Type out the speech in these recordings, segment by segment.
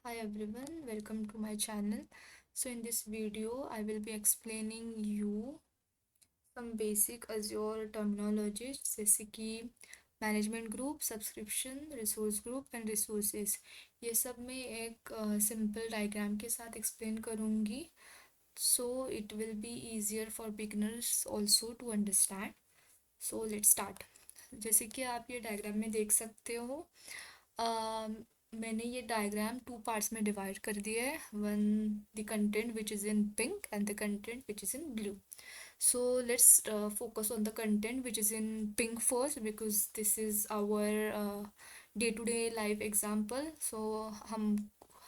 Hi everyone, welcome to my channel. So in this video, I will be explaining you some basic Azure terminologies जैसे कि management group, subscription, resource group and resources. ये सब मैं एक simple diagram के साथ explain करूँगी, so it will be easier for beginners also to understand. So let's start. जैसे कि आप ये डायग्राम में देख सकते हो, मैंने ये डायग्राम टू पार्ट्स में डिवाइड कर दिया है। One, the content which is in pink and the content which is in blue. So let's focus on the content which is in pink first, because this is our day-to-day life example. So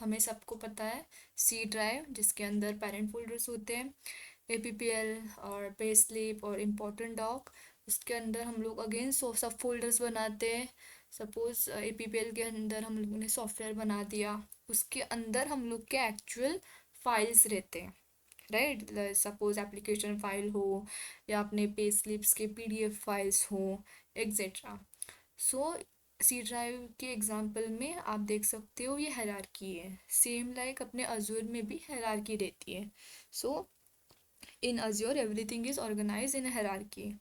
हमें सबको पता है C drive, जिसके अंदर parent folders होते हैं, APPL और pay slip और इम्पोर्टेंट डॉक। उसके अंदर हम लोग अगेन सब फोल्डर्स बनाते हैं। सपोज APPL के अंदर हम लोगों ने सॉफ्टवेयर बना दिया, उसके अंदर हम लोग के एक्चुअल फाइल्स रहते हैं, राइट। सपोज एप्लीकेशन फाइल हो या अपने पे स्लिप्स के PDF फाइल्स हो, एग्जेट्रा। सो सी ड्राइव के एग्जांपल में आप देख सकते हो ये हायरार्की है। सेम लाइक अपने अजूर में भी हायरार्की रहती है। So in Azure everything is organise in hierarchy.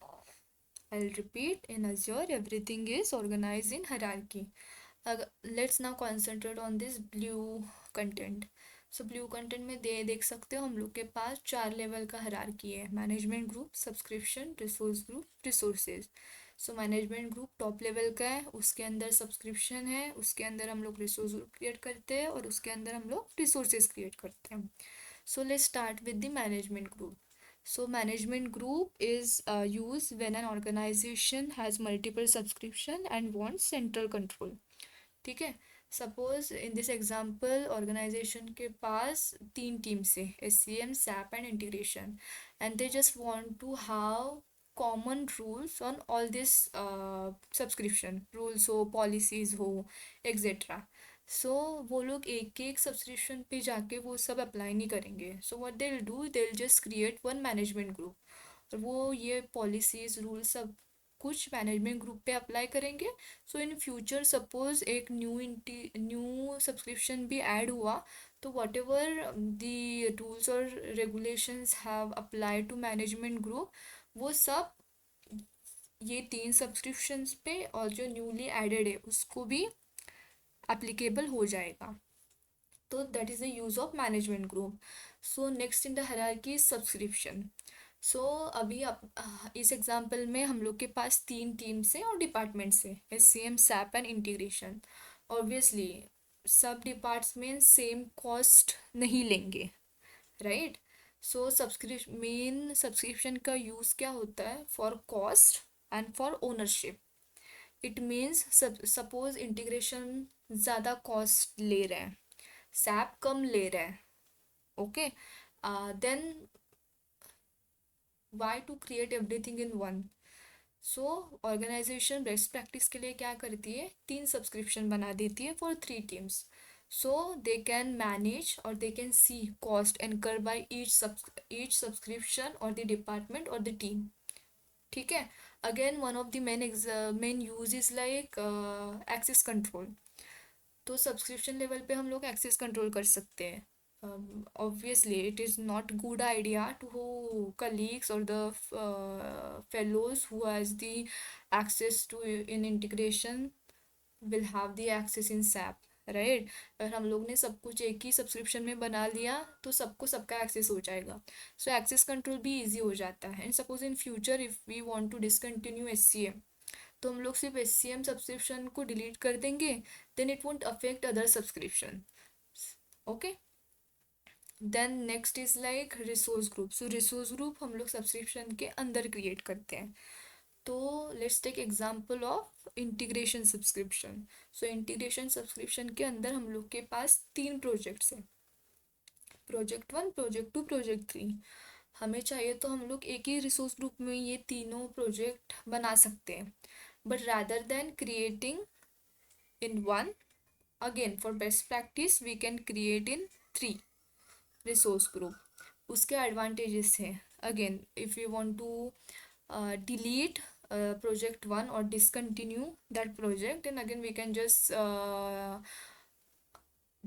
I'll repeat, in Azure everything is organized in hierarchy. Let's now concentrate on this blue content. So blue content में देख सकते हो हम लोग के पास 4 लेवल का हायरार्की है: management group, subscription, resource group, resources. So management group top level का है, उसके अंदर सब्सक्रिप्शन है, उसके अंदर हम लोग रिसोर्स ग्रुप क्रिएट करते हैं और उसके अंदर हम लोग रिसोर्सेज क्रिएट करते हैं। सो let's start with the management group. So management group is used when an organization has multiple subscription and wants central control. ठीक है। Suppose in this example organisation के पास 3 टीम्स है, SCM, SAP and integration, and they just want to have common rules on all this subscription, rules हो, policies हो, etcetera. सो वो लोग एक एक सब्सक्रिप्शन पे जाके वो सब अप्लाई नहीं करेंगे। So what they will do, they will just create one management group, और वो ये पॉलिसीज, रूल सब कुछ मैनेजमेंट ग्रुप पे अप्लाई करेंगे। सो इन फ्यूचर सपोज एक न्यू सब्सक्रिप्शन भी ऐड हुआ, तो वॉट एवर द रूल्स और regulations have apply to management group, वो सब ये 3 सब्सक्रिप्शंस पे और जो न्यूली एडेड है उसको भी एप्लीकेबल हो जाएगा। तो that is the use of management group. So next in the hierarchy subscription. So अभी इस एग्जांपल में हम लोग के पास 3 टीम्स हैं और डिपार्टमेंट्स हैं, SCM, SAP and integration. Obviously सब डिपार्टमेंट सेम कॉस्ट नहीं लेंगे, राइट. सो मेन सब्सक्रिप्शन का यूज़ क्या होता है? For cost and for ownership. It means suppose integration ज़्यादा कॉस्ट ले रहे हैं, सैप कम ले रहा है, okay, then why to create everything in one. So organisation best practice के लिए क्या करती है, 3 सब्सक्रिप्शन बना देती है for 3 teams. So they can manage और they can see cost incur by each subscription और द डिपार्टमेंट और द टीम. ठीक है. Again one of the main use is like access control. तो सब्सक्रिप्शन लेवल पे हम लोग एक्सेस कंट्रोल कर सकते हैं. Obviously it is not good idea to colleagues or the fellows who has the access to in integration will have the access in SAP, right. अगर हम लोग ने सब कुछ एक ही सब्सक्रिप्शन में बना लिया तो सबको सबका एक्सेस हो जाएगा. सो एक्सेस कंट्रोल भी इजी हो जाता है. And suppose in future if we want to discontinue SCM, तो हम लोग सिर्फ SCM सब्सक्रिप्शन को डिलीट कर देंगे, then it won't affect other subscription, okay. Then next is like resource group. So resource group हम लोग सब्सक्रिप्शन के अंदर क्रिएट करते हैं. तो let's take example of integration subscription. So integration subscription के अंदर हम लोग के पास 3 प्रोजेक्ट्स हैं, प्रोजेक्ट 1, प्रोजेक्ट 2, प्रोजेक्ट 3. हमें चाहिए तो हम लोग एक ही रिसोर्स ग्रुप में ये तीनों प्रोजेक्ट बना सकते हैं, but rather than creating in one, again for best practice we can create in 3 resource group. उसके advantages हैं. Again if we want to delete project 1 or discontinue that project, then again we can just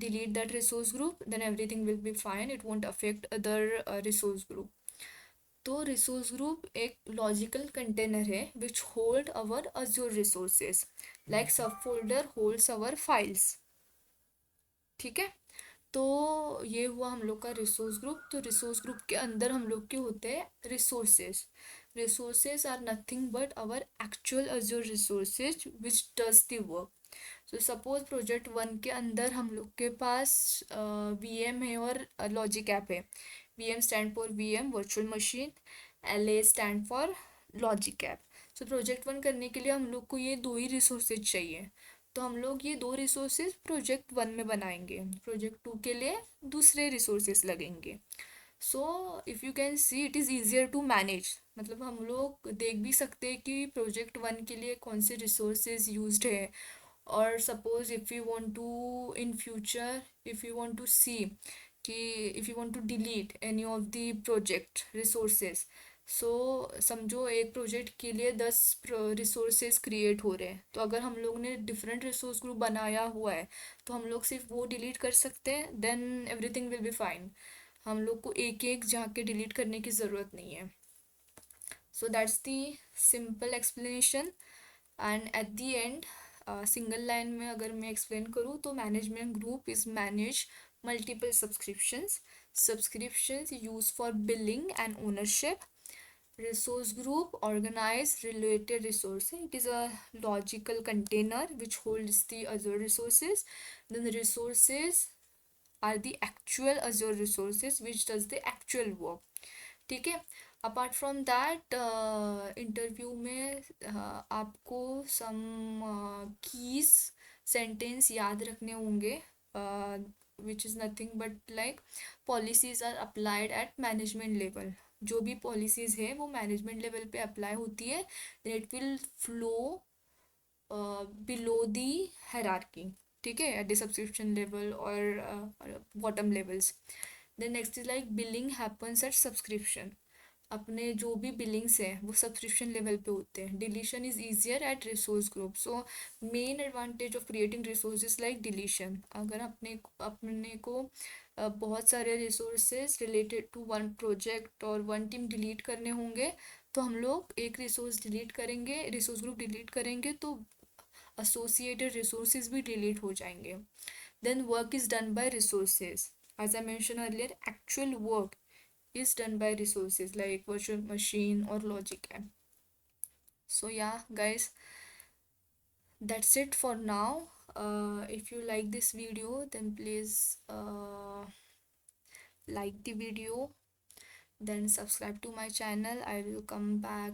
delete that resource group, then everything will be fine, it won't affect other resource group. तो resource group एक logical container है which hold our Azure resources like सब folder holds our files. ठीक है. तो ये हुआ हम लोग का रिसोर्स ग्रुप. तो रिसोर्स ग्रुप के अंदर हम लोग के होते हैं resources. Resources are nothing but our actual Azure resources which does the work. So suppose project 1 के अंदर हम लोग के पास वीएम है और लॉजिक ऐप है. VM stand for VM virtual machine, LA stand for logic app. So project 1 करने के लिए हम लोग को ये दो ही रिसोर्सेज चाहिए. तो हम लोग ये दो रिसोर्सेज प्रोजेक्ट 1 में बनाएंगे. प्रोजेक्ट 2 के लिए दूसरे रिसोर्सेज लगेंगे. So if you can see it is easier to manage. मतलब हम लोग देख भी सकते हैं कि प्रोजेक्ट 1 के लिए कौन से रिसोर्सेज यूज्ड है. और suppose if you want to in future, if you want to see कि if you want to delete any of the project resources. So समझो एक प्रोजेक्ट के लिए 10 रिसोर्सेज क्रिएट हो रहे हैं. तो अगर हम लोग ने डिफरेंट रिसोर्स ग्रुप बनाया हुआ है तो हम लोग सिर्फ वो डिलीट कर सकते हैं. Then everything will be fine. हम लोग को एक एक जाके डिलीट करने की ज़रूरत नहीं है. So that's the simple explanation. And at the end single line में अगर मैं एक्सप्लेन करूँ तो management group is manage multiple subscriptions used for billing and ownership. Resource group organize related resources. It is a logical container which holds the other resources. Then the resources are the actual Azure resources which does the actual work. ठीक है. Apart from that interview में आपको some keys sentence याद रखने होंगे which is nothing but like policies are applied at management level. जो भी policies है वो मैनेजमेंट लेवल पे अप्लाई होती है. It will flow below the hierarchy. ठीक है, एट द सब्सक्रिप्शन लेवल और bottom levels. Then next is like billing happens at subscription. अपने जो भी बिलिंग्स है वो सब्सक्रिप्शन लेवल पे होते हैं. Deletion is easier at resource group. So main advantage of creating resources like deletion. अगर अपने को बहुत सारे resources related to one project और वन टीम डिलीट करने होंगे तो हम लोग एक रिसोर्स डिलीट करेंगे, रिसोर्स ग्रुप डिलीट करेंगे तो associated resources भी delete हो जाएंगे. Then work is done by resources. As I mentioned earlier, actual work is done by resources like virtual machine or logic app. So yeah guys, that's it for now. If you like this video then please like the video, then subscribe to my channel. I will come back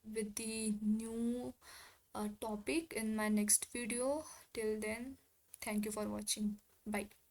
with the new topic in my next video. Till then, thank you for watching. Bye.